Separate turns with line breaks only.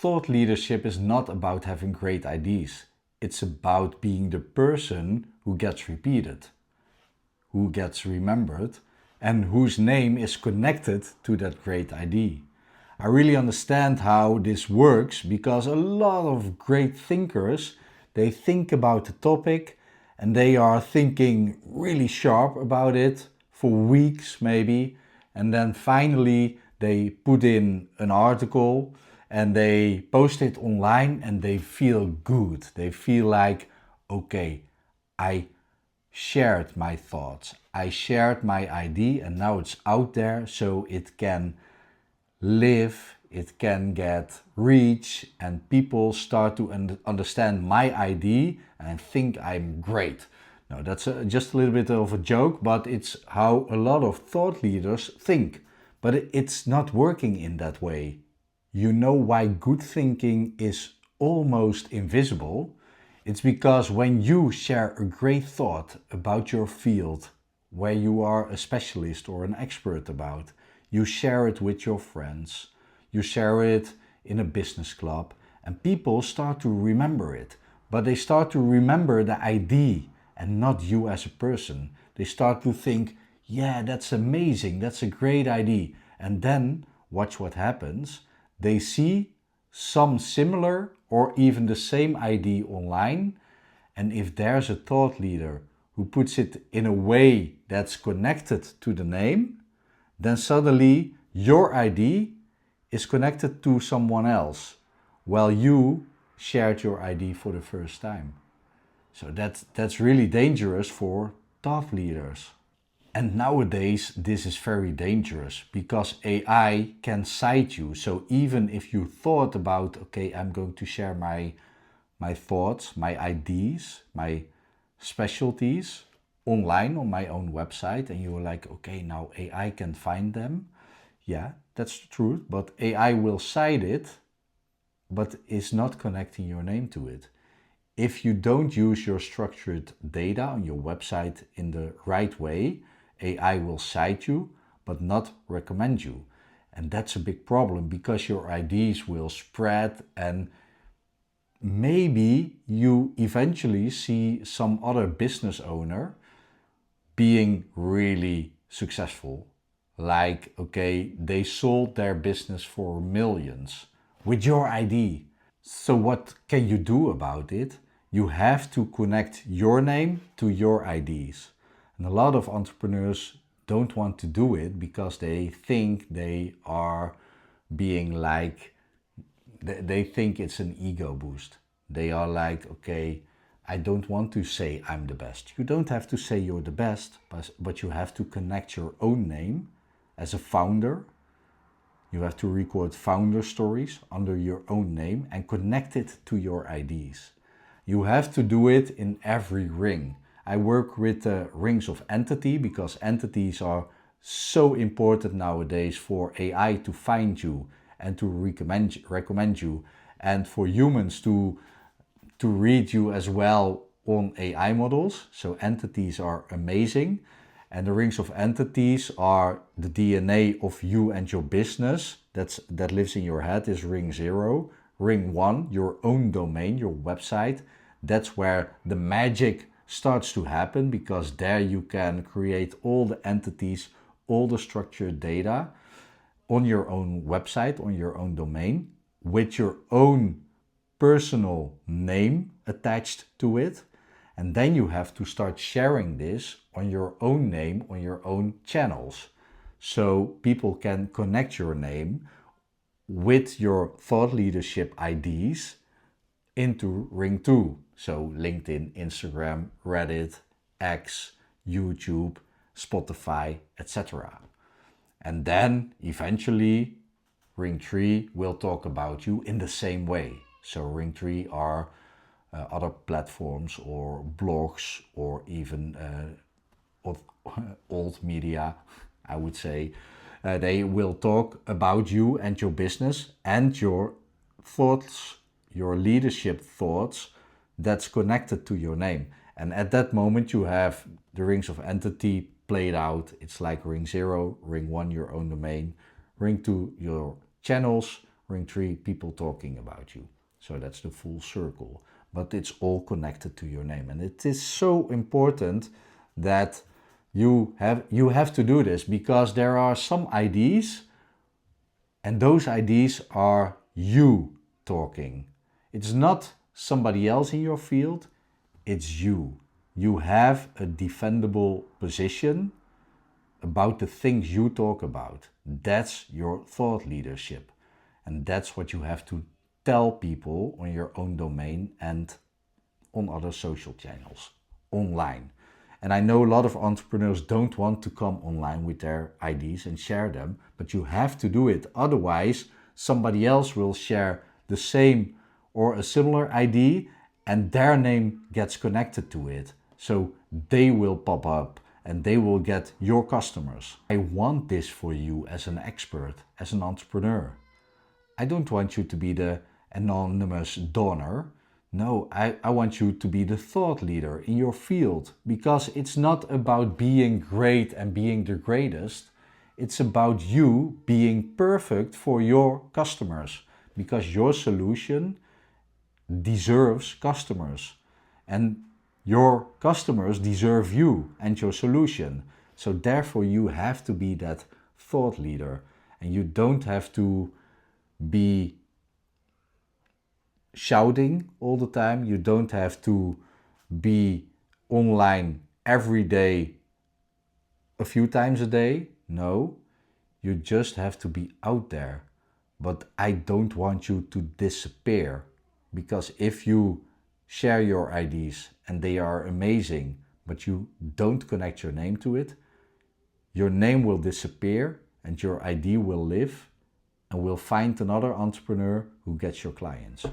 thought leadership is not about having great ideas. It's about being the person who gets repeated, who gets remembered, and whose name is connected to that great idea. I really understand how this works because a lot of great thinkers, they think about the topic and they are thinking really sharp about it for weeks maybe, and then finally they put in an article and they post it online and they feel good. They feel like, okay, I shared my thoughts, I shared my idea, and now it's out there so it can live, it can get reach, and people start to understand my idea and think I'm great. Now that's just a little bit of a joke, but it's how a lot of thought leaders think. But it's not working in that way. You know why good thinking is almost invisible? It's because when you share a great thought about your field, where you are a specialist or an expert about, you share it with your friends, you share it in a business club, and people start to remember it. But they start to remember the idea and not you as a person. They start to think, yeah, that's amazing, that's a great idea. And then, watch what happens. They see some similar or even the same idea online. And if there's a thought leader who puts it in a way that's connected to the name, then suddenly your idea is connected to someone else while you shared your idea for the first time. So that's really dangerous for thought leaders. And nowadays this is very dangerous because AI can cite you. So even if you thought about, okay, I'm going to share my thoughts, my ideas, my specialties online on my own website, and you were like, okay, now AI can find them. Yeah, that's the truth, but AI will cite it, but is not connecting your name to it. If you don't use your structured data on your website in the right way, AI will cite you, but not recommend you. And that's a big problem because your ideas will spread, and maybe you eventually see some other business owner being really successful. Like, okay, they sold their business for millions with your idea. So what can you do about it? You have to connect your name to your ideas. And a lot of entrepreneurs don't want to do it because they think they are being like, they think it's an ego boost. They are like, okay, I don't want to say I'm the best. You don't have to say you're the best, but you have to connect your own name as a founder. You have to record founder stories under your own name and connect it to your ideas. You have to do it in every ring. I work with rings of entity because entities are so important nowadays for AI to find you and to recommend you, and for humans to read you as well on AI models. So entities are amazing. And the rings of entities are the DNA of you and your business that lives in your head is ring 0. Ring 1, your own domain, your website. That's where the magic starts to happen because there you can create all the entities, all the structured data on your own website, on your own domain, with your own personal name attached to it. And then you have to start sharing this on your own name, on your own channels. So people can connect your name with your thought leadership IDs into Ring 2. So LinkedIn, Instagram, Reddit, X, YouTube, Spotify, etc. And then eventually Ring 3 will talk about you in the same way. So Ring 3 are other platforms or blogs or even old media, I would say. They will talk about you and your business and your thoughts, your leadership thoughts that's connected to your name. And at that moment you have the rings of entity played out. It's like ring 0, ring 1, your own domain, ring 2, your channels, ring 3, people talking about you. So that's the full circle. But it's all connected to your name. And it is so important that you have to do this, because there are some IDs, and those IDs are you talking. It's not somebody else in your field, it's you. You have a defendable position about the things you talk about. That's your thought leadership. And that's what you have to tell people on your own domain and on other social channels, online. And I know a lot of entrepreneurs don't want to come online with their IDs and share them, but you have to do it. Otherwise, somebody else will share the same or a similar ID and their name gets connected to it. So they will pop up and they will get your customers. I want this for you as an expert, as an entrepreneur. I don't want you to be the anonymous donor. No, I want you to be the thought leader in your field, because it's not about being great and being the greatest. It's about you being perfect for your customers, because your solution deserves customers and your customers deserve you and your solution. So therefore you have to be that thought leader, and you don't have to be shouting all the time. You don't have to be online every day, a few times a day. No, you just have to be out there. But I don't want you to disappear, because if you share your IDs and they are amazing, but you don't connect your name to it, your name will disappear and your ID will live, and will find another entrepreneur who gets your clients.